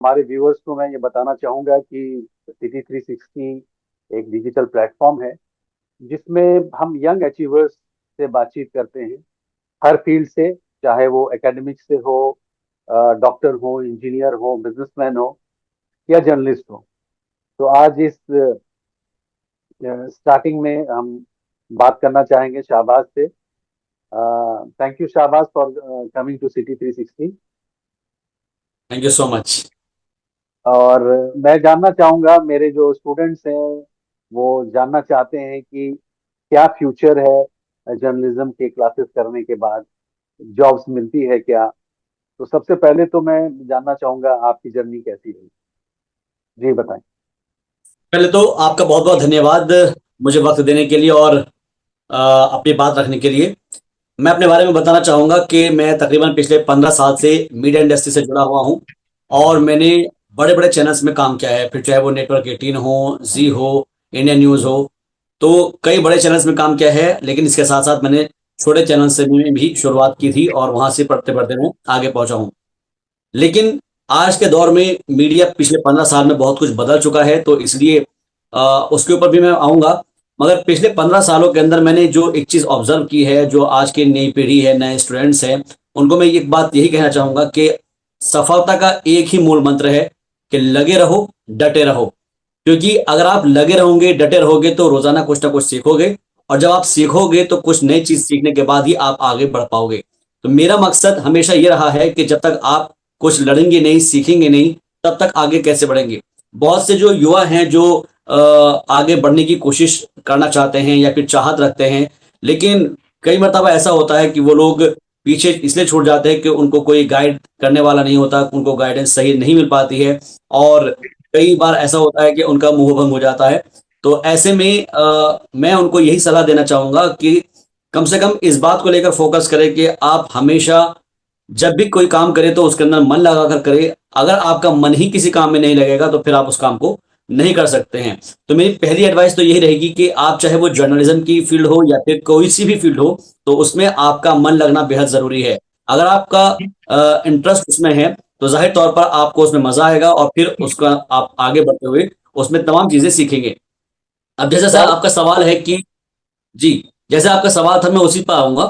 हमारे व्यूअर्स को मैं ये बताना चाहूँगा कि सिटी 360 एक डिजिटल प्लेटफॉर्म है जिसमें हम यंग अचीवर्स से बातचीत करते हैं हर फील्ड से, चाहे वो एकेडमिक्स से हो, डॉक्टर हो, इंजीनियर हो, बिजनेसमैन हो या जर्नलिस्ट हो। तो आज इस स्टार्टिंग में हम बात करना चाहेंगे शाहबाज से। Thank you Shahbaz for coming to City 360। Thank you so much. और मैं जानना चाहूँगा, मेरे जो स्टूडेंट्स हैं वो जानना चाहते हैं कि क्या फ्यूचर है जर्नलिज्म के क्लासेस करने के बाद, जॉब्स मिलती है क्या। तो सबसे पहले तो मैं जानना चाहूँगा आपकी जर्नी कैसी रही। जी बताएं। पहले तो आपका बहुत बहुत धन्यवाद मुझे वक्त देने के लिए और अपनी बात रखने के लिए। मैं अपने बारे में बताना चाहूँगा कि मैं तकरीबन पिछले 15 साल से मीडिया इंडस्ट्री से जुड़ा हुआ हूँ और मैंने बड़े बड़े चैनल्स में काम किया है, फिर चाहे वो नेटवर्क 18 हो, जी हो, इंडियन न्यूज़ हो। तो कई बड़े चैनल्स में काम किया है, लेकिन इसके साथ साथ मैंने छोटे चैनल से भी शुरुआत की थी और वहां से पढ़ते पढ़ते मैं आगे पहुंचा हूँ। लेकिन आज के दौर में मीडिया पिछले 15 साल में बहुत कुछ बदल चुका है, तो इसलिए उसके ऊपर भी मैं आऊंगा। मगर पिछले 15 सालों के अंदर मैंने जो एक चीज ऑब्जर्व की है, जो आज की नई पीढ़ी है, नए स्टूडेंट्स हैं, उनको मैं एक बात यही कहना चाहूंगा कि सफलता का एक ही मूल मंत्र है कि लगे रहो, डटे रहो। क्योंकि अगर आप लगे रहोगे, डटे रहोगे, तो रोजाना कुछ ना कुछ सीखोगे, और जब आप सीखोगे तो कुछ नई चीज सीखने के बाद ही आप आगे बढ़ पाओगे। तो मेरा मकसद हमेशा ये रहा है कि जब तक आप कुछ लड़ेंगे नहीं, सीखेंगे नहीं, तब तक आगे कैसे बढ़ेंगे। बहुत से जो युवा हैं जो आगे बढ़ने की कोशिश करना चाहते हैं या फिर चाहत रखते हैं, लेकिन कई मरतबा ऐसा होता है कि वो लोग पीछे इसलिए छूट जाते हैं कि उनको कोई गाइड करने वाला नहीं होता, उनको गाइडेंस सही नहीं मिल पाती है, और कई बार ऐसा होता है कि उनका मोह भंग हो जाता है। तो ऐसे में मैं उनको यही सलाह देना चाहूंगा कि कम से कम इस बात को लेकर फोकस करें कि आप हमेशा जब भी कोई काम करे तो उसके अंदर मन लगा कर करे। अगर आपका मन ही किसी काम में नहीं लगेगा तो फिर आप उस काम को नहीं कर सकते हैं। तो मेरी पहली एडवाइस तो यही रहेगी कि आप चाहे वो जर्नलिज्म की फील्ड हो या फिर कोई सी भी फील्ड हो, तो उसमें आपका मन लगना बेहद जरूरी है। अगर आपका इंटरेस्ट उसमें है तो जाहिर तौर पर आपको उसमें मजा आएगा और फिर उसका आप आगे बढ़ते हुए उसमें तमाम चीजें सीखेंगे। अब जैसे सर शाहबाज, आपका सवाल है कि जी, जैसे आपका सवाल था, मैं उसी पर आऊंगा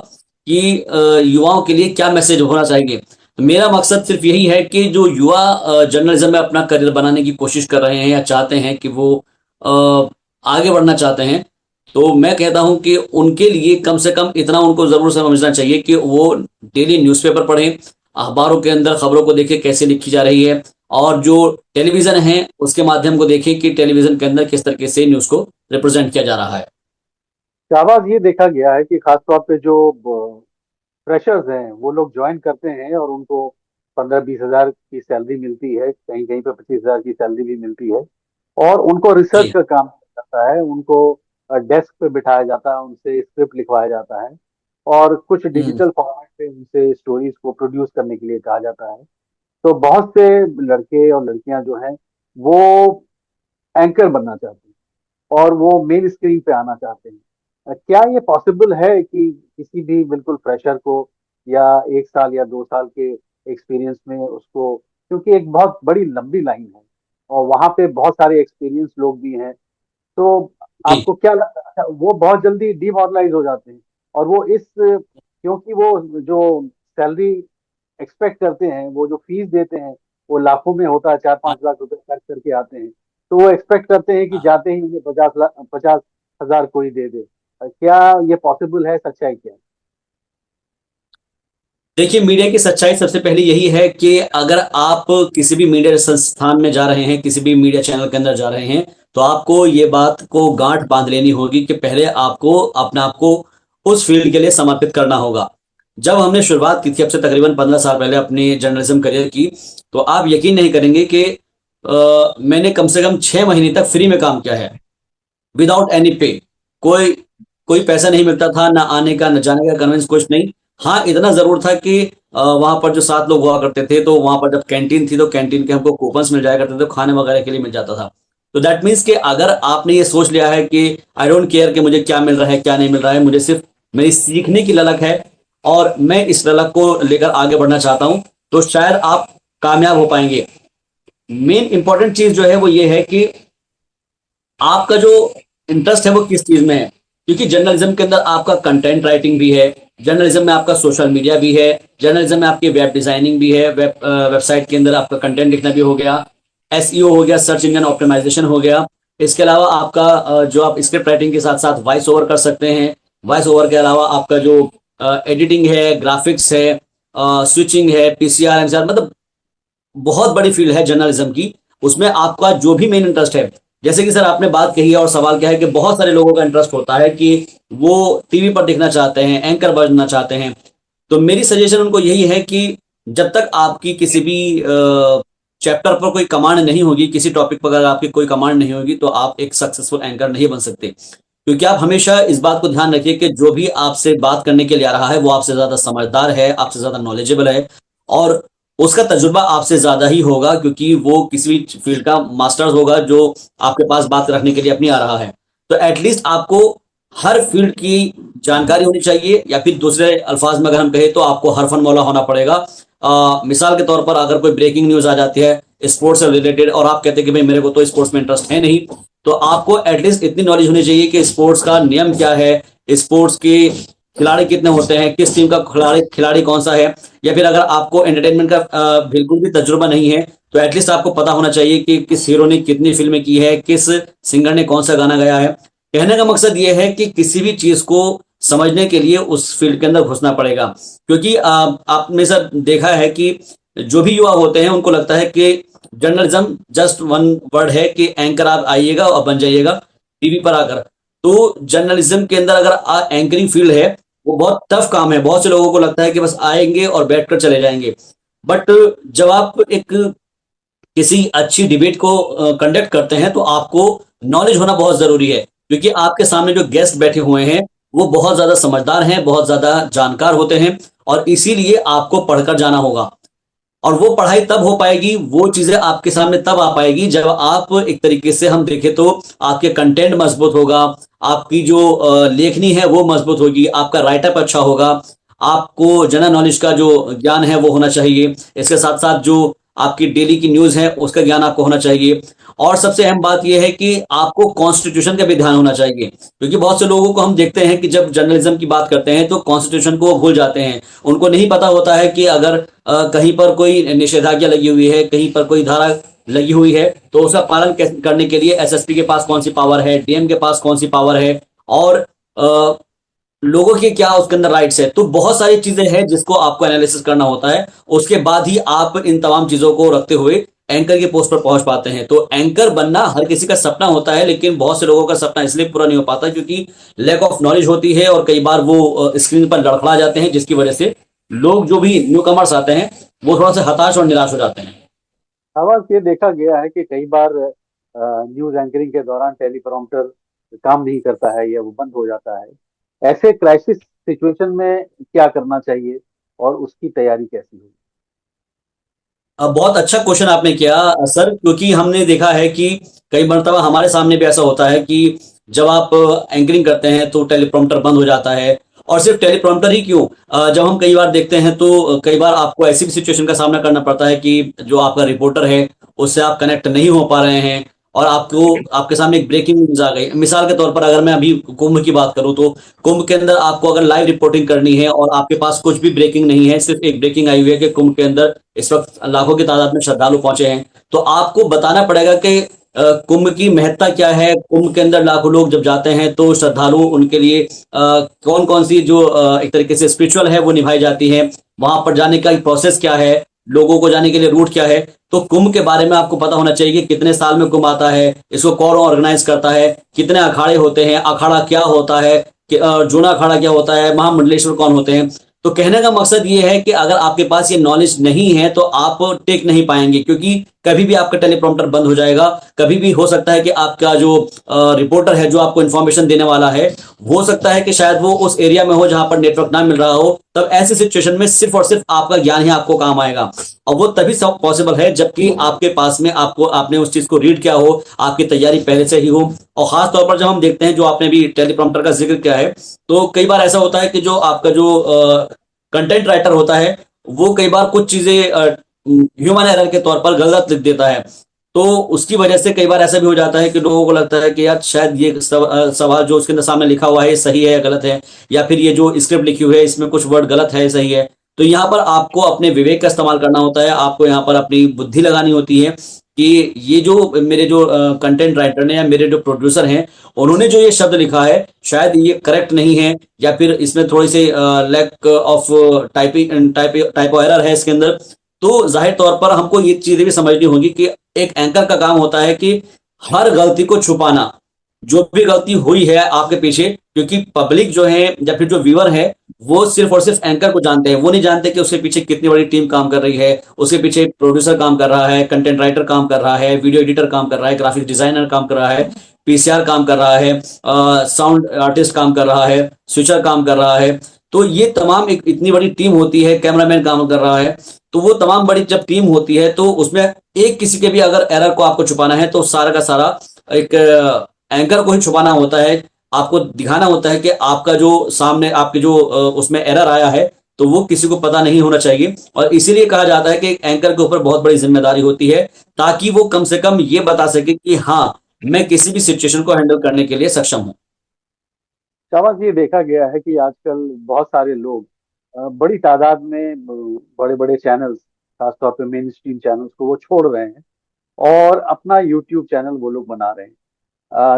कि युवाओं के लिए क्या मैसेज होना चाहिए। तो मेरा मकसद सिर्फ यही है कि जो युवा जर्नलिज्म में अपना करियर बनाने की कोशिश कर रहे हैं या चाहते हैं कि वो अ, आगे बढ़ना चाहते हैं, तो मैं कहता हूं कि उनके लिए कम से कम इतना उनको जरूर समझना चाहिए कि वो डेली न्यूज़पेपर पढ़ें, अखबारों के अंदर खबरों को देखें कैसे लिखी जा रही है, और जो टेलीविजन है उसके माध्यम को देखें कि टेलीविजन के अंदर किस तरीके से न्यूज़ को रिप्रेजेंट किया जा रहा है। शाहबाज, ये देखा गया है कि खासतौर पे जो फ्रेशर्स हैं वो लोग ज्वाइन करते हैं और उनको 15-20 हजार की सैलरी मिलती है, कहीं कहीं पे 25 हजार की सैलरी भी मिलती है। और उनको रिसर्च जी। का काम करता है, उनको डेस्क पे बिठाया जाता है, उनसे स्क्रिप्ट लिखवाया जाता है और कुछ हम्म। डिजिटल फॉर्मेट पे उनसे स्टोरीज को प्रोड्यूस करने के लिए कहा जाता है। तो बहुत से लड़के और लड़कियां जो हैं वो एंकर बनना चाहते हैं और वो मेन स्क्रीन पे आना चाहते हैं। क्या ये पॉसिबल है कि किसी भी बिल्कुल फ्रेशर को या 1 साल या 2 साल के एक्सपीरियंस में उसको, क्योंकि एक बहुत बड़ी लंबी लाइन है और वहां पे बहुत सारे एक्सपीरियंस लोग भी हैं, तो जी। आपको क्या लगता है वो बहुत जल्दी डिमोरलाइज हो जाते हैं और वो इस, क्योंकि वो जो सैलरी एक्सपेक्ट करते हैं, वो जो फीस देते हैं वो लाखों में होता है, 4-5 लाख रुपए खर्च करके आते हैं, तो वो एक्सपेक्ट करते हैं कि हाँ। जाते ही उन्हें 50 लाख 50 हजार कोई दे दे। क्या ये पॉसिबल है, सच्चाई क्या है? देखिए, मीडिया की सच्चाई सबसे पहले यही है कि अगर आप किसी भी मीडिया संस्थान में जा रहे हैं, किसी भी मीडिया चैनल के अंदर जा रहे हैं, तो आपको ये बात को गांठ बांध लेनी होगी कि पहले आपको अपने आप को उस फील्ड के लिए समर्पित करना होगा। जब हमने शुरुआत की थी, अब से तकरीबन 15 साल पहले, अपने जर्नलिज्म करियर की, तो आप यकीन नहीं करेंगे कि मैंने कम से कम 6 महीने तक फ्री में काम किया है, विदाउट एनी पे। कोई कोई पैसा नहीं मिलता था, ना आने का, न जाने का, कन्वेंस कुछ नहीं। हाँ, इतना जरूर था कि वहां पर जो 7 लोग हुआ करते थे, तो वहां पर जब कैंटीन थी तो कैंटीन के हमको कूपन्स मिल जाया करते थे, तो खाने वगैरह के लिए मिल जाता था। तो दैट मीन्स कि अगर आपने ये सोच लिया है कि आई डोंट केयर कि मुझे क्या मिल रहा है क्या नहीं मिल रहा है, मुझे सिर्फ मेरी सीखने की ललक है और मैं इस ललक को लेकर आगे बढ़ना चाहता हूं, तो शायद आप कामयाब हो पाएंगे। मेन इंपॉर्टेंट चीज जो है वो ये है कि आपका जो इंटरेस्ट है वो किस चीज में है। क्योंकि जर्नलिज्म के अंदर आपका कंटेंट राइटिंग भी है, जर्नलिज्म में आपका सोशल मीडिया भी है, जर्नलिज्म में आपकी वेब डिजाइनिंग भी है, वेबसाइट के अंदर आपका कंटेंट लिखना भी हो गया, एसईओ हो गया, सर्च इंजन ऑप्टिमाइजेशन हो गया। इसके अलावा आपका जो आप स्क्रिप्ट राइटिंग के साथ साथ वॉइस ओवर कर सकते हैं। वॉइस ओवर के अलावा आपका जो एडिटिंग है, ग्राफिक्स है, स्विचिंग है, पीसीआर एमसीआर, मतलब बहुत बड़ी फील्ड है जर्नलिज्म की। उसमें आपका जो भी मेन इंटरेस्ट है, जैसे कि सर आपने बात कही है और सवाल क्या है कि बहुत सारे लोगों का इंटरेस्ट होता है कि वो टीवी पर दिखना चाहते हैं, एंकर बनना चाहते हैं। तो मेरी सजेशन उनको यही है कि जब तक आपकी किसी भी चैप्टर पर कोई कमांड नहीं होगी, किसी टॉपिक पर अगर आपकी कोई कमांड नहीं होगी, तो आप एक सक्सेसफुल एंकर नहीं बन सकते। क्योंकि आप हमेशा इस बात को ध्यान रखिए कि जो भी आपसे बात करने के लिए आ रहा है वो आपसे ज्यादा समझदार है, आपसे ज्यादा नॉलेजेबल है, और उसका तजुर्बा आपसे ज्यादा ही होगा, क्योंकि वो किसी भी फील्ड का मास्टर्स होगा जो आपके पास बात रखने के लिए अपनी आ रहा है। तो एटलीस्ट आपको हर फील्ड की जानकारी होनी चाहिए, या फिर दूसरे अल्फाज में अगर हम कहें तो आपको हरफन मौला होना पड़ेगा। मिसाल के तौर पर अगर कोई ब्रेकिंग न्यूज आ जाती है स्पोर्ट्स से रिलेटेड, और आप कहते हैं कि भाई मेरे को तो स्पोर्ट्स में इंटरेस्ट है नहीं, तो आपको एटलीस्ट इतनी नॉलेज होनी चाहिए कि स्पोर्ट्स का नियम क्या है, स्पोर्ट्स के खिलाड़ी कितने होते हैं, किस टीम का खिलाड़ी खिलाड़ी कौन सा है। या फिर अगर आपको एंटरटेनमेंट का बिल्कुल भी तजुर्बा नहीं है, तो एटलीस्ट आपको पता होना चाहिए कि किस हीरो ने कितनी फिल्में की है, किस सिंगर ने कौन सा गाना गाया है। कहने का मकसद ये है कि किसी भी चीज को समझने के लिए उस फील्ड के अंदर घुसना पड़ेगा। क्योंकि आपने सर देखा है कि जो भी युवा होते हैं उनको लगता है कि जर्नलिज्म जस्ट वन वर्ड है कि एंकर आप आइएगा और बन जाइएगा टीवी पर आकर। तो जर्नलिज्म के अंदर अगर एंकरिंग फील्ड है वो बहुत टफ काम है। बहुत से लोगों को लगता है कि बस आएंगे और बैठकर चले जाएंगे। बट जब आप एक किसी अच्छी डिबेट को कंडक्ट करते हैं तो आपको नॉलेज होना बहुत जरूरी है, क्योंकि आपके सामने जो गेस्ट बैठे हुए हैं वो बहुत ज्यादा समझदार हैं, बहुत ज्यादा जानकार होते हैं, और इसीलिए आपको पढ़कर जाना होगा। और वो पढ़ाई तब हो पाएगी, वो चीजें आपके सामने तब आ पाएगी जब आप एक तरीके से हम देखें तो आपके कंटेंट मजबूत होगा, आपकी जो लेखनी है वो मजबूत होगी, आपका राइटअप अच्छा होगा, आपको जनरल नॉलेज का जो ज्ञान है वो होना चाहिए। इसके साथ साथ जो आपकी डेली की न्यूज है उसका ज्ञान आपको होना चाहिए। और सबसे अहम बात यह है कि आपको कॉन्स्टिट्यूशन का भी ध्यान होना चाहिए, क्योंकि बहुत से लोगों को हम देखते हैं कि जब जर्नलिज्म की बात करते हैं तो कॉन्स्टिट्यूशन को भूल जाते हैं। उनको नहीं पता होता है कि अगर कहीं पर कोई निषेधाज्ञा लगी हुई है, कहीं पर कोई धारा लगी हुई है, तो उसका पालन करने के लिए एसएसपी के पास कौन सी पावर है, डीएम के पास कौन सी पावर है, और लोगों के क्या उसके अंदर राइट्स है। तो बहुत सारी चीजें हैं जिसको आपको एनालिसिस करना होता है। उसके बाद ही आप इन तमाम चीजों को रखते हुए एंकर के पोस्ट पर पहुंच पाते हैं। तो एंकर बनना हर किसी का सपना होता है, लेकिन बहुत से लोगों का सपना इसलिए पूरा नहीं हो पाता क्योंकि लैक ऑफ नॉलेज होती है, और कई बार वो स्क्रीन पर लड़खड़ा जाते हैं, जिसकी वजह से लोग जो भी न्यू कमर्स आते हैं वो थोड़ा सा हताश और निराश हो जाते हैं। आवाज ये देखा गया है कि कई बार न्यूज एंकरिंग के दौरान टेलीप्रॉम्प्टर काम नहीं करता है या वो बंद हो जाता है। ऐसे क्राइसिस सिचुएशन में क्या करना चाहिए और उसकी तैयारी कैसी होगी? बहुत अच्छा क्वेश्चन आपने किया सर, क्योंकि हमने देखा है कि कई मरतबा हमारे सामने भी ऐसा होता है कि जब आप एंकरिंग करते हैं तो टेलीप्रॉम्प्टर बंद हो जाता है। और सिर्फ टेलीप्रॉम्प्टर ही क्यों, जब हम कई बार देखते हैं तो कई बार आपको ऐसी भी सिचुएशन का सामना करना पड़ता है कि जो आपका रिपोर्टर है उससे आप कनेक्ट नहीं हो पा रहे हैं, और आपको आपके सामने एक ब्रेकिंग न्यूज आ गई। मिसाल के तौर पर अगर मैं अभी कुंभ की बात करूं तो कुंभ के अंदर आपको अगर लाइव रिपोर्टिंग करनी है और आपके पास कुछ भी ब्रेकिंग नहीं है, सिर्फ एक ब्रेकिंग आई हुई है कि कुंभ के अंदर इस वक्त लाखों की तादाद में श्रद्धालु पहुंचे हैं, तो आपको बताना पड़ेगा कि कुंभ की महत्ता क्या है। कुंभ के अंदर लाखों लोग जब जाते हैं तो श्रद्धालु उनके लिए कौन कौन सी जो एक तरीके से स्पिरिचुअल है वो निभाई जाती है, वहां पर जाने का प्रोसेस क्या है, लोगों को जाने के लिए रूट क्या है। तो कुंभ के बारे में आपको पता होना चाहिए कि कितने साल में कुंभ आता है, इसको कौन ऑर्गेनाइज करता है, कितने अखाड़े होते हैं, अखाड़ा क्या होता है, जूना अखाड़ा क्या होता है, महामंडलेश्वर कौन होते हैं। तो कहने का मकसद ये है कि अगर आपके पास ये नॉलेज नहीं है तो आप टेक नहीं पाएंगे, क्योंकि कभी भी आपका टेलीप्रॉम्प्टर बंद हो जाएगा। कभी भी हो सकता है कि आपका जो रिपोर्टर है जो आपको इन्फॉर्मेशन देने वाला है, हो सकता है कि शायद वो उस एरिया में हो जहां पर नेटवर्क ना मिल रहा हो। तब ऐसी सिचुएशन में सिर्फ और सिर्फ आपका ज्ञान ही आपको काम आएगा, और वो तभी सब पॉसिबल है जबकि आपके पास में आपने उस चीज को रीड किया हो, आपकी तैयारी पहले से ही हो। और खास तौर पर जब हम देखते हैं, जो आपने भी टेलीप्रॉम्प्टर का जिक्र किया है, तो कई बार ऐसा होता है कि जो आपका जो कंटेंट राइटर होता है वो कई बार कुछ चीजें ह्यूमन एरर के तौर पर गलत लिख देता है। तो उसकी वजह से कई बार ऐसा भी हो जाता है कि लोगों को लगता है कि यार शायद ये सवाल जो उसके अंदर सामने लिखा हुआ है ये सही है या गलत है, या फिर ये जो स्क्रिप्ट लिखी हुई है इसमें कुछ वर्ड गलत है सही है। तो यहाँ पर आपको अपने विवेक का इस्तेमाल करना होता है, आपको यहाँ पर अपनी बुद्धि लगानी होती है कि ये जो मेरे जो कंटेंट राइटर ने या मेरे जो प्रोड्यूसर हैं उन्होंने जो ये शब्द लिखा है शायद ये करेक्ट नहीं है, या फिर इसमें थोड़ी सी lack of typing typo error है इसके अंदर। तो जाहिर तौर पर हमको ये चीजें भी समझनी होगी कि एक एंकर का काम होता है कि हर गलती को छुपाना, जो भी गलती हुई है आपके पीछे, क्योंकि पब्लिक जो है या फिर जो व्यूअर है वो सिर्फ और सिर्फ एंकर को जानते हैं, वो नहीं जानते कि उसके पीछे कितनी बड़ी टीम काम कर रही है, उसके पीछे प्रोड्यूसर काम कर रहा है, कंटेंट राइटर काम कर रहा है, वीडियो एडिटर काम कर रहा है, ग्राफिक डिजाइनर काम कर रहा है, पीसीआर काम कर रहा है, साउंड आर्टिस्ट काम कर रहा है, स्विचर काम कर रहा है। तो ये तमाम एक इतनी बड़ी टीम होती है, कैमरामैन काम कर रहा है। तो वो तमाम बड़ी जब टीम होती है तो उसमें एक किसी के भी अगर एरर को आपको छुपाना है तो सारा का सारा एक एंकर को ही छुपाना होता है। आपको दिखाना होता है कि आपका जो सामने आपके जो उसमें एरर आया है तो वो किसी को पता नहीं होना चाहिए। और इसीलिए कहा जाता है कि एंकर के ऊपर बहुत बड़ी जिम्मेदारी होती है, ताकि वो कम से कम ये बता सके कि हाँ मैं किसी भी सिचुएशन को हैंडल करने के लिए सक्षम हूँ। शाबाश, ये देखा गया है कि आजकल बहुत सारे लोग बड़ी तादाद में बड़े बड़े चैनल्स, खासतौर पे मेन स्ट्रीम चैनल्स को वो छोड़ रहे हैं और अपना यूट्यूब चैनल वो लोग बना रहे हैं।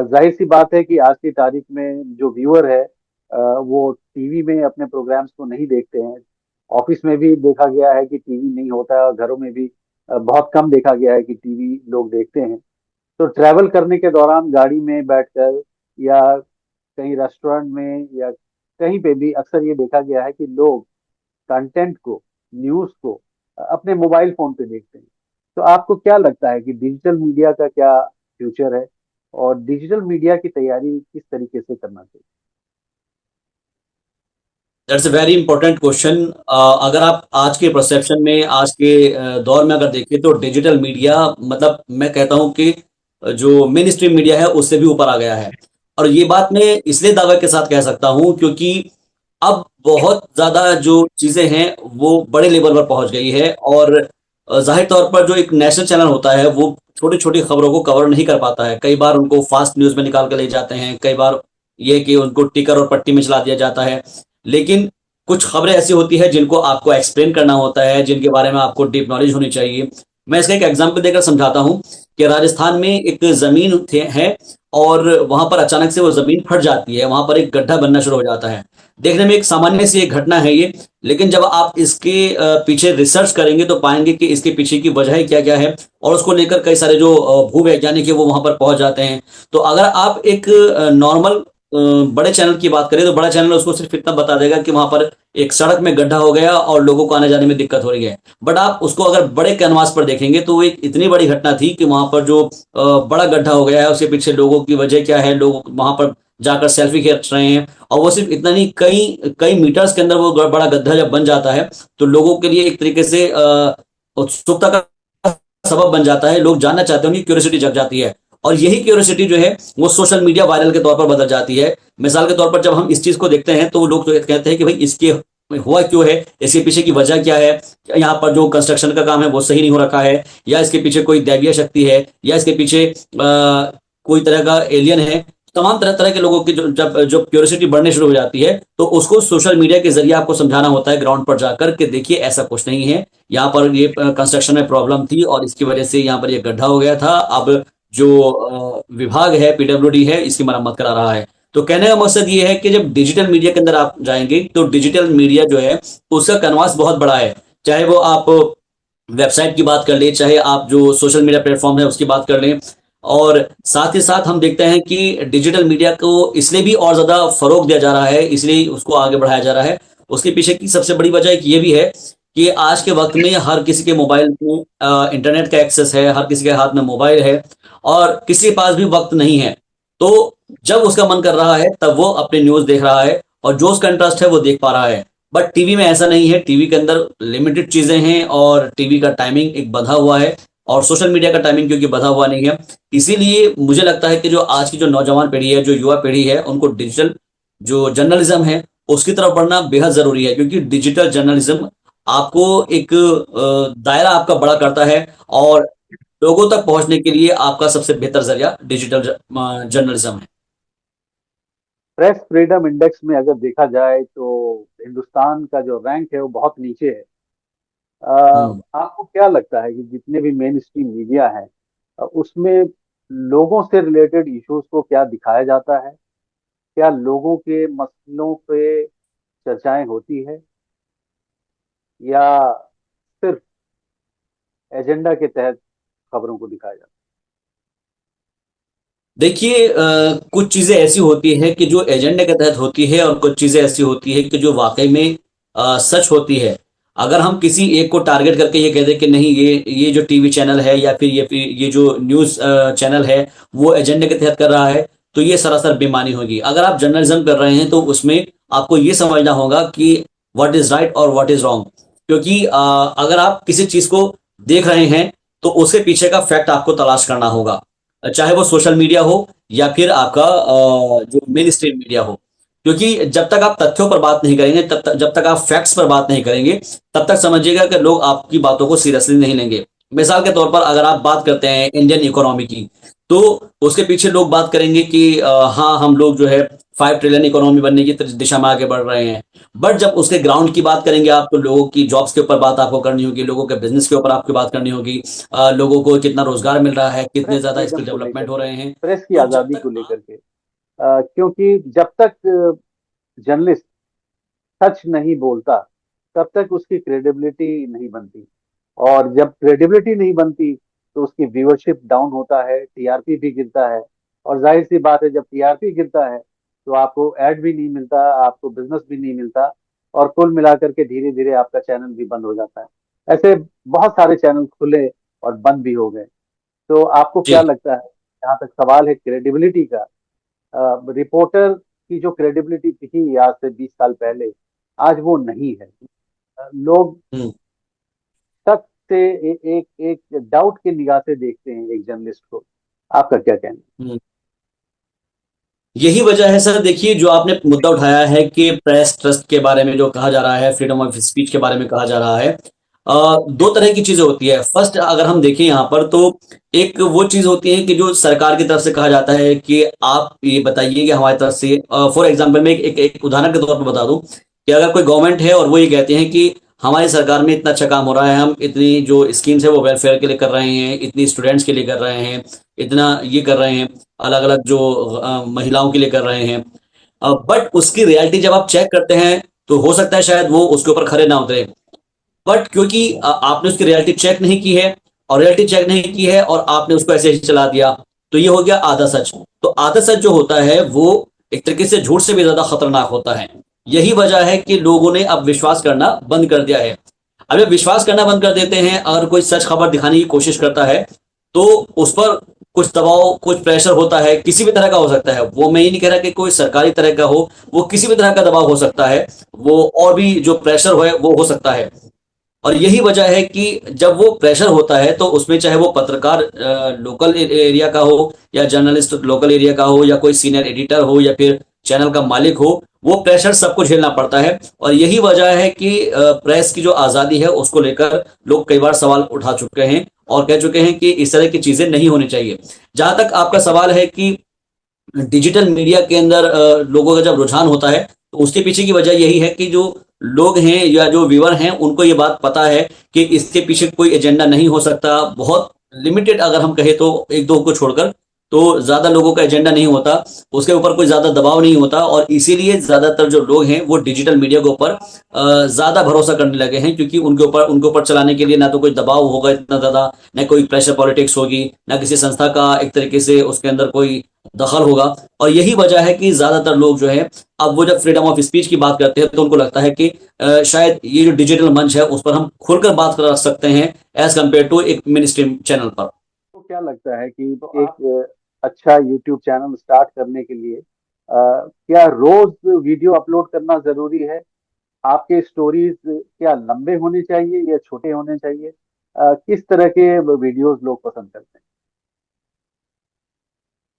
जाहिर सी बात है कि आज की तारीख में जो व्यूअर है वो टीवी में अपने प्रोग्राम्स को नहीं देखते हैं। ऑफिस में भी देखा गया है कि टीवी नहीं होता है, और घरों में भी बहुत कम देखा गया है कि टीवी लोग देखते हैं। तो ट्रैवल करने के दौरान गाड़ी में बैठकर या कहीं रेस्टोरेंट में या कहीं पे भी अक्सर ये देखा गया है कि लोग कंटेंट को, न्यूज को अपने मोबाइल फोन पे देखते हैं। तो आपको क्या लगता है कि डिजिटल मीडिया का क्या फ्यूचर है, और डिजिटल मीडिया की तैयारी किस तरीके से करना चाहिए? That's a very important question. अगर आप आज के परसेप्शन में, आज के दौर में अगर देखें तो डिजिटल मीडिया मतलब मैं कहता हूं कि जो मेन स्ट्रीम मीडिया है उससे भी ऊपर आ गया है। और ये बात मैं इसलिए दावे के साथ कह सकता हूं क्योंकि अब बहुत ज्यादा जो चीजें हैं वो बड़े लेवल पर पहुंच गई है। और जाहिर तौर पर जो एक नेशनल चैनल होता है वो छोटी छोटी खबरों को कवर नहीं कर पाता है, कई बार उनको फास्ट न्यूज में निकाल कर ले जाते हैं, कई बार ये कि उनको टिकर और पट्टी में चला दिया जाता है। लेकिन कुछ खबरें ऐसी होती है जिनको आपको एक्सप्लेन करना होता है, जिनके बारे में आपको डीप नॉलेज होनी चाहिए। मैं इसका एक एग्जांपल देकर समझाता हूं कि राजस्थान में एक जमीन है और वहां पर अचानक से वो जमीन फट जाती है, वहां पर एक गड्ढा बनना शुरू हो जाता है। देखने में एक सामान्य सी एक घटना है ये, लेकिन जब आप इसके पीछे रिसर्च करेंगे तो पाएंगे कि इसके पीछे की वजह क्या क्या है, और उसको लेकर कई सारे जो भूवैज्ञानिक है वो वहां पर पहुंच जाते हैं। तो अगर आप एक नॉर्मल बड़े चैनल की बात करें तो बड़ा चैनल उसको सिर्फ इतना बता देगा कि वहां पर एक सड़क में गड्ढा हो गया और लोगों को आने जाने में दिक्कत हो रही है। बट आप उसको अगर बड़े कैनवास पर देखेंगे तो वो एक इतनी बड़ी घटना थी कि वहां पर जो बड़ा गड्ढा हो गया है उसके पीछे लोगों की वजह क्या है, लोग वहां पर जाकर सेल्फी खींच रहे हैं। और वो सिर्फ इतना नहीं, कई कई मीटर्स के अंदर वो बड़ा गड्ढा जब बन जाता है तो लोगों के लिए एक तरीके से उत्सुकता का सबब बन जाता है, लोग जानना चाहते हैं, उनकी क्यूरियोसिटी जग जाती है। और यही क्यूरियोसिटी जो है वो सोशल मीडिया वायरल के तौर पर बदल जाती है। मिसाल के तौर पर जब हम इस चीज को देखते हैं तो लोग तो कहते हैं कि भाई इसके हुआ क्यों है, इसके पीछे की वजह क्या है, यहाँ पर जो कंस्ट्रक्शन का काम है वो सही नहीं हो रखा है, या इसके पीछे कोई दैवीय शक्ति है, या इसके पीछे कोई तरह का एलियन है। तमाम तरह तरह के लोगों की जो क्यूरियोसिटी बढ़ने शुरू हो जाती है तो उसको सोशल मीडिया के जरिए आपको समझाना होता है ग्राउंड पर जाकर कि देखिए ऐसा कुछ नहीं है, यहाँ पर ये कंस्ट्रक्शन में प्रॉब्लम थी और इसकी वजह से यहाँ पर ये गड्ढा हो गया था। अब जो विभाग है, पीडब्ल्यूडी है, इसकी मरम्मत करा रहा है। तो कहने का मकसद ये है कि जब डिजिटल मीडिया के अंदर आप जाएंगे तो डिजिटल मीडिया जो है उसका कैनवास बहुत बड़ा है। चाहे वो आप वेबसाइट की बात कर ले, चाहे आप जो सोशल मीडिया प्लेटफॉर्म है उसकी बात कर लें। और साथ ही साथ हम देखते हैं कि डिजिटल मीडिया को इसलिए भी और ज्यादा फरोग दिया जा रहा है, इसलिए उसको आगे बढ़ाया जा रहा है। उसके पीछे की सबसे बड़ी वजह एक ये भी है कि आज के वक्त में हर किसी के मोबाइल में इंटरनेट का एक्सेस है, हर किसी के हाथ में मोबाइल है और किसी के पास भी वक्त नहीं है। तो जब उसका मन कर रहा है तब वो अपने न्यूज देख रहा है और जो उसका इंटरेस्ट है वो देख पा रहा है। बट टीवी में ऐसा नहीं है, टीवी के अंदर लिमिटेड चीजें हैं और टीवी का टाइमिंग एक बंधा हुआ है, और सोशल मीडिया का टाइमिंग क्योंकि बंधा हुआ नहीं है। इसीलिए मुझे लगता है कि जो आज की जो नौजवान पीढ़ी है, जो युवा पीढ़ी है, उनको डिजिटल जो जर्नलिज्म है उसकी तरफ बढ़ना बेहद जरूरी है, क्योंकि डिजिटल जर्नलिज्म आपको एक दायरा आपका बड़ा करता है और लोगों तक पहुंचने के लिए आपका सबसे बेहतर जरिया डिजिटल जर्नलिज्म है। प्रेस फ्रीडम इंडेक्स में अगर देखा जाए तो हिंदुस्तान का जो रैंक है वो बहुत नीचे है। हम्म। आपको क्या लगता है कि जितने भी मेन स्ट्रीम मीडिया है उसमें लोगों से रिलेटेड इश्यूज को क्या दिखाया जाता है? क्या लोगों के मसलों पे चर्चाएं होती है, या सिर्फ एजेंडा के तहत खबरों को दिखाया जाता देखिए, कुछ चीजें ऐसी होती है कि जो एजेंडे के तहत होती है और कुछ चीजें ऐसी होती है कि जो वाकई में सच होती है। अगर हम किसी एक को टारगेट करके ये कह दें कि नहीं, ये जो टीवी चैनल है या फिर ये जो न्यूज चैनल है वो एजेंडे के तहत कर रहा है, तो ये सरासर बेईमानी होगी। अगर आप जर्नलिज्म कर रहे हैं तो उसमें आपको ये समझना होगा कि व्हाट इज राइट और व्हाट इज रॉन्ग। क्योंकि अगर आप किसी चीज को देख रहे हैं तो उसके पीछे का फैक्ट आपको तलाश करना होगा, चाहे वो सोशल मीडिया हो या फिर आपका जो मेन स्ट्रीम मीडिया हो। क्योंकि जब तक आप तथ्यों पर बात नहीं करेंगे, जब तक आप फैक्ट्स पर बात नहीं करेंगे, तब तक समझिएगा कि लोग आपकी बातों को सीरियसली नहीं लेंगे। मिसाल के तौर पर अगर आप बात करते हैं इंडियन इकोनॉमी की, तो उसके पीछे लोग बात करेंगे कि हाँ, हम लोग जो है 5 ट्रिलियन इकोनॉमी बनने की दिशा में आगे बढ़ रहे हैं। बट जब उसके ग्राउंड की बात करेंगे आप, तो लोगों की जॉब्स के ऊपर बात आपको करनी होगी, लोगों के बिजनेस के ऊपर आपकी बात करनी होगी, लोगों को कितना रोजगार मिल रहा है, है? कितने प्रेस ज्यादा फ्रीडम स्किल को लेकर डेवलपमेंट हो के, रहे हैं। प्रेस की तो जब आजादी तक को लेकर के, क्योंकि जब तक जर्नलिस्ट सच नहीं बोलता तब तक उसकी क्रेडिबिलिटी नहीं बनती। और जब क्रेडिबिलिटी नहीं बनती तो उसकी व्यूअरशिप डाउन होता है, टीआरपी भी गिरता है। और जाहिर सी बात है, जब टीआरपी गिरता है तो आपको ऐड भी नहीं मिलता, आपको बिजनेस भी नहीं मिलता, और कुल मिलाकर के धीरे धीरे आपका चैनल भी बंद हो जाता है। ऐसे बहुत सारे चैनल खुले और बंद भी हो गए। तो आपको क्या जी। लगता है, जहाँ तक सवाल है क्रेडिबिलिटी का, रिपोर्टर की जो क्रेडिबिलिटी थी आज से 20 साल पहले, आज वो नहीं है। लोग हम्म। शक से एक एक डाउट की निगाह से देखते हैं एक जर्नलिस्ट को। आपका क्या कहना हम्म। यही वजह है सर। देखिए, जो आपने मुद्दा उठाया है कि प्रेस ट्रस्ट के बारे में जो कहा जा रहा है, फ्रीडम ऑफ स्पीच के बारे में कहा जा रहा है, दो तरह की चीजें होती है। फर्स्ट, अगर हम देखें यहाँ पर, तो एक वो चीज होती है कि जो सरकार की तरफ से कहा जाता है कि आप ये बताइए कि हमारी तरफ से, फॉर एग्जाम्पल मैं एक उदाहरण के तौर पर बता दूं कि अगर कोई गवर्नमेंट है और वो ये कहते हैं कि हमारी सरकार में इतना अच्छा काम हो रहा है, हम इतनी जो स्कीम्स है वो वेलफेयर के लिए कर रहे हैं, इतनी स्टूडेंट्स के लिए कर रहे हैं, इतना ये कर रहे हैं, अलग अलग जो महिलाओं के लिए कर रहे हैं। बट उसकी रियलिटी जब आप चेक करते हैं तो हो सकता है शायद वो उसके ऊपर खरे ना उतरे। बट क्योंकि आपने उसकी रियलिटी चेक नहीं की है, और रियलिटी चेक नहीं की है और आपने उसको ऐसे ही चला दिया, तो ये हो गया आधा सच। तो आधा सच जो होता है वो एक तरीके से झूठ से भी ज्यादा खतरनाक होता है। यही वजह है कि लोगों ने अब विश्वास करना बंद कर दिया है। अब जब विश्वास करना बंद कर देते हैं, अगर कोई सच खबर दिखाने की कोशिश करता है तो उस पर कुछ दबाव, कुछ प्रेशर होता है, किसी भी तरह का हो सकता है। वो मैं ये नहीं कह रहा कि कोई सरकारी तरह का हो, वो किसी भी तरह का दबाव हो सकता है, वो और भी जो प्रेशर है वो हो सकता है। और यही वजह है कि जब वो प्रेशर होता है तो उसमें चाहे वो पत्रकार लोकल एरिया का हो, या जर्नलिस्ट लोकल एरिया का हो, या कोई सीनियर एडिटर हो, या फिर चैनल का मालिक हो, वो प्रेशर सबको झेलना पड़ता है। और यही वजह है कि प्रेस की जो आज़ादी है उसको लेकर लोग कई बार सवाल उठा चुके हैं और कह चुके हैं कि इस तरह की चीज़ें नहीं होनी चाहिए। जहां तक आपका सवाल है कि डिजिटल मीडिया के अंदर लोगों का जब रुझान होता है, तो उसके पीछे की वजह यही है कि जो लोग हैं या जो व्यूअर हैं उनको ये बात पता है कि इसके पीछे कोई एजेंडा नहीं हो सकता। बहुत लिमिटेड, अगर हम कहें तो एक दो को छोड़कर, तो ज्यादा लोगों का एजेंडा नहीं होता, उसके ऊपर कोई ज्यादा दबाव नहीं होता, और इसीलिए ज्यादातर जो लोग हैं वो डिजिटल मीडिया के ऊपर ज्यादा भरोसा करने लगे हैं। क्योंकि उनके ऊपर चलाने के लिए ना तो कोई दबाव होगा इतना ज्यादा, ना कोई प्रेशर पॉलिटिक्स होगी, ना किसी संस्था का एक तरीके से उसके अंदर कोई दखल होगा। और यही वजह है कि ज्यादातर लोग जो है, अब वो जब फ्रीडम ऑफ स्पीच की बात करते हैं तो उनको लगता है कि शायद ये जो डिजिटल मंच है उस पर हम खुलकर बात कर सकते हैं, एज कम्पेयर टू एक मेन स्ट्रीम चैनल पर। है? तो क्या लगता है कि एक अच्छा यूट्यूब चैनल स्टार्ट करने के लिए क्या रोज वीडियो अपलोड करना जरूरी है? आपके स्टोरीज क्या लंबे होने चाहिए या छोटे होने चाहिए? किस तरह के वीडियोस लोग पसंद करते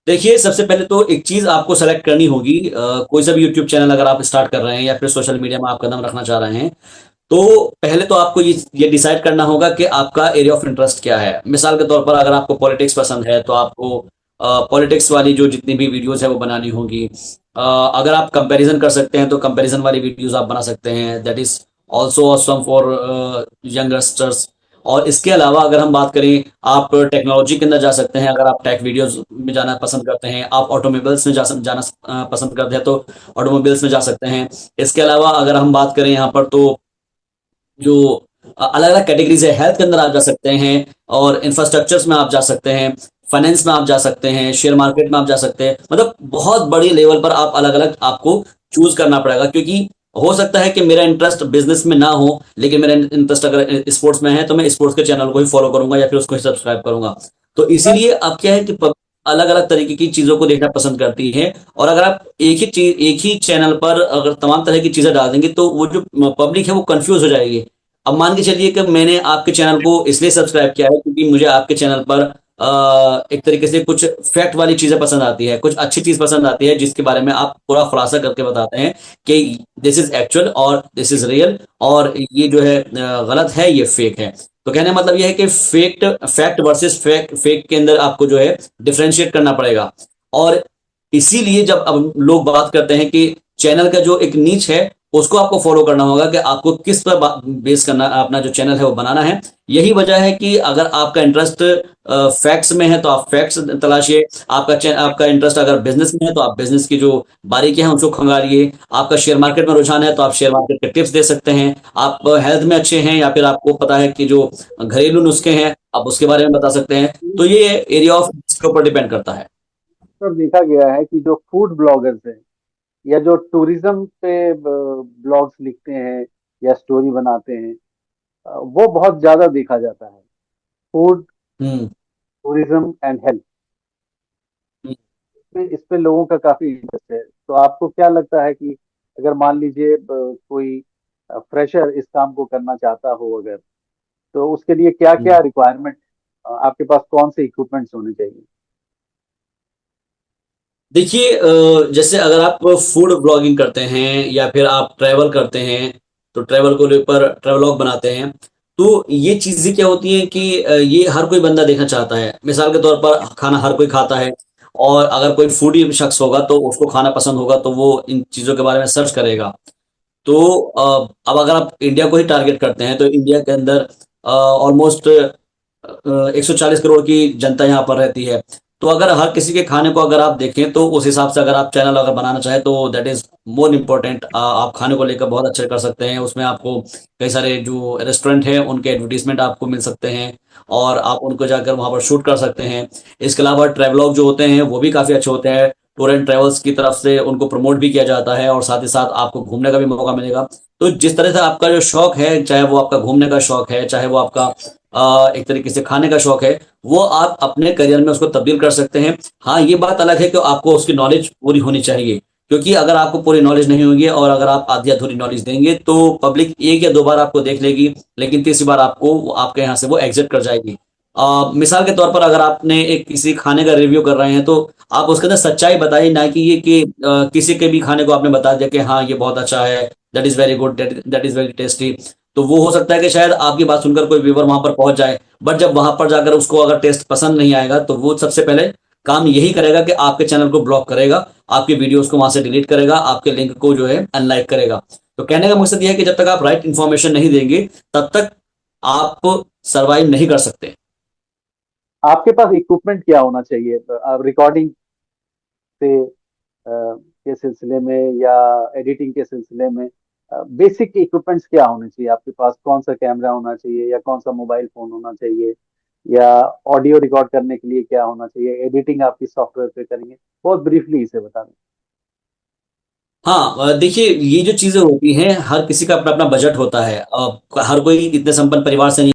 देखिए, सबसे पहले तो एक चीज आपको सेलेक्ट करनी होगी। कोई सा भी यूट्यूब चैनल अगर आप स्टार्ट कर रहे हैं या फिर सोशल मीडिया में आप कदम रखना चाह रहे हैं, तो पहले तो आपको ये डिसाइड करना होगा कि आपका एरिया ऑफ इंटरेस्ट क्या है। मिसाल के तौर पर अगर आपको पॉलिटिक्स पसंद है तो आपको पॉलिटिक्स वाली जो जितनी भी वीडियोस है वो बनानी होगी। अगर आप कंपैरिजन कर सकते हैं तो कंपैरिजन वाली वीडियोस आप बना सकते हैं, that is also awesome for youngsters. और इसके अलावा अगर हम बात करें, आप टेक्नोलॉजी के अंदर जा सकते हैं। अगर आप टेक वीडियोस में जाना पसंद करते हैं, आप ऑटोमोबाइल्स में जाना पसंद करते हैं तो ऑटोमोबाइल्स में जा सकते हैं। इसके अलावा अगर हम बात करें यहाँ पर, तो जो अलग अलग कैटेगरीज है, हेल्थ के अंदर आप जा सकते हैं, और इंफ्रास्ट्रक्चर्स में आप जा सकते हैं, फाइनेंस में आप जा सकते हैं, शेयर मार्केट में आप जा सकते हैं। मतलब बहुत बड़ी लेवल पर आप अलग अलग आपको चूज करना पड़ेगा, क्योंकि हो सकता है कि मेरा इंटरेस्ट बिजनेस में ना हो, लेकिन मेरा इंटरेस्ट अगर स्पोर्ट्स में है तो मैं स्पोर्ट्स के चैनल को ही फॉलो करूंगा या फिर उसको ही सब्सक्राइब करूंगा। तो इसीलिए अब क्या है कि अलग अलग तरीके की चीजों को देखना पसंद करती है। और अगर आप एक ही चैनल पर अगर तमाम तरह की चीजें डाल देंगे तो वो जो पब्लिक है वो कंफ्यूज हो जाएगी। अब मान के चलिए कि मैंने आपके चैनल को इसलिए सब्सक्राइब किया है क्योंकि मुझे आपके चैनल पर एक तरीके से कुछ फैक्ट वाली चीजें पसंद आती है, कुछ अच्छी चीज पसंद आती है जिसके बारे में आप पूरा खुलासा करके बताते हैं कि दिस इज एक्चुअल और दिस इज रियल, और ये जो है गलत है, ये फेक है। तो कहने का मतलब ये है कि फैक्ट वर्सेस फैक्ट फेक के अंदर आपको जो है डिफरेंशिएट करना पड़ेगा। और इसीलिए जब अब लोग बात करते हैं कि चैनल का जो एक नीच है उसको आपको फॉलो करना होगा कि आपको किस पर बेस करना, अपना जो चैनल है वो बनाना है। यही वजह है कि अगर आपका इंटरेस्ट फैक्ट्स में है तो आप फैक्ट्स तलाशिए, आपका इंटरेस्ट अगर बिजनेस में है तो आप बिजनेस की जो बारीकियां हैं उसको खंगालिए, आपका शेयर मार्केट में रुझान है तो आप शेयर मार्केट के टिप्स दे सकते हैं, आप हेल्थ में अच्छे हैं या फिर आपको पता है कि जो घरेलू नुस्खे हैं आप उसके बारे में बता सकते हैं। तो ये एरिया ऑफ के ऊपर डिपेंड करता है। अक्सर देखा गया है कि जो फूड ब्लॉगर्स हैं या जो टूरिज्म पे ब्लॉग्स लिखते हैं या स्टोरी बनाते हैं, वो बहुत ज्यादा देखा जाता है। Food, hmm. Tourism and health, इस पे लोगों का काफी इंटरेस्ट है। तो आपको क्या लगता है कि अगर मान लीजिए कोई फ्रेशर इस काम को करना चाहता हो अगर, तो उसके लिए क्या क्या हम्म। रिक्वायरमेंट, आपके पास कौन से इक्विपमेंट्स होने चाहिए? देखिए, जैसे अगर आप फूड ब्लॉगिंग करते हैं या फिर आप ट्रैवल करते हैं, तो ट्रैवल को लेकर ट्रैवलॉग बनाते हैं, तो ये चीजें क्या होती हैं कि ये हर कोई बंदा देखना चाहता है। मिसाल के तौर पर खाना हर कोई खाता है, और अगर कोई फूडी शख्स होगा तो उसको खाना पसंद होगा तो वो इन चीजों के बारे में सर्च करेगा। तो अब अगर आप इंडिया को ही टारगेट करते हैं तो इंडिया के अंदर ऑलमोस्ट 140 करोड़ की जनता यहाँ पर रहती है। तो अगर हर किसी के खाने को अगर आप देखें तो उस हिसाब से अगर आप चैनल अगर बनाना चाहें तो दैट इज मोर इम्पोर्टेंट। आप खाने को लेकर बहुत अच्छे कर सकते हैं, उसमें आपको कई सारे जो रेस्टोरेंट हैं उनके एडवर्टीजमेंट आपको मिल सकते हैं, और आप उनको जाकर वहां पर शूट कर सकते हैं। इसके अलावा ट्रेवलॉग जो होते हैं वो भी काफी अच्छे होते हैं, टूर एंड ट्रेवल्स की तरफ से उनको प्रमोट भी किया जाता है, और साथ ही साथ आपको घूमने का भी मौका मिलेगा। तो जिस तरह से आपका जो शौक है, चाहे वो आपका घूमने का शौक है, चाहे वो आपका एक तरीके से खाने का शौक है, वो आप अपने करियर में उसको तब्दील कर सकते हैं। हाँ, ये बात अलग है कि आपको उसकी नॉलेज पूरी होनी चाहिए, क्योंकि अगर आपको पूरी नॉलेज नहीं होगी और अगर आप आधी अधूरी नॉलेज देंगे तो पब्लिक एक या दो बार आपको देख लेगी, लेकिन तीसरी बार आपको आपके यहाँ से वो एग्जिट कर जाएगी। मिसाल के तौर पर अगर आपने एक किसी खाने का रिव्यू कर रहे हैं तो आप उसके अंदर सच्चाई बताइए, ना कि ये कि किसी के भी खाने को आपने बता दिया कि हाँ ये बहुत अच्छा है, that is very good, that is very tasty. तो वो हो सकता है कि शायद आपकी बात सुनकर कोई व्यूवर वहां पर पहुंच जाए, बट जब वहां पर जाकर उसको अगर टेस्ट पसंद नहीं आएगा तो वो सबसे पहले काम यही करेगा कि आपके चैनल को ब्लॉक करेगा, आपकी वीडियोस को वहां से डिलीट करेगा, आपके लिंक को जो है अनलाइक करेगा। तो कहने का मकसद यह है कि जब तक आप राइट इन्फॉर्मेशन नहीं देंगे तब तक आप सरवाइव नहीं कर सकते। आपके पास इक्विपमेंट क्या होना चाहिए रिकॉर्डिंग से के सिलसिले में या एडिटिंग के सिलसिले में? बेसिक इक्विपमेंट्स क्या होने चाहिए आपके पास? कौन सा कैमरा होना चाहिए या कौन सा मोबाइल फोन होना चाहिए, या ऑडियो रिकॉर्ड करने के लिए क्या होना चाहिए? एडिटिंग आप किस सॉफ्टवेयर पे करेंगे? बहुत ब्रीफली इसे बता दें। हाँ, देखिए, ये जो चीजें होती हैं हर किसी का अपना अपना बजट होता है। हर कोई इतने संपन्न परिवार से नहीं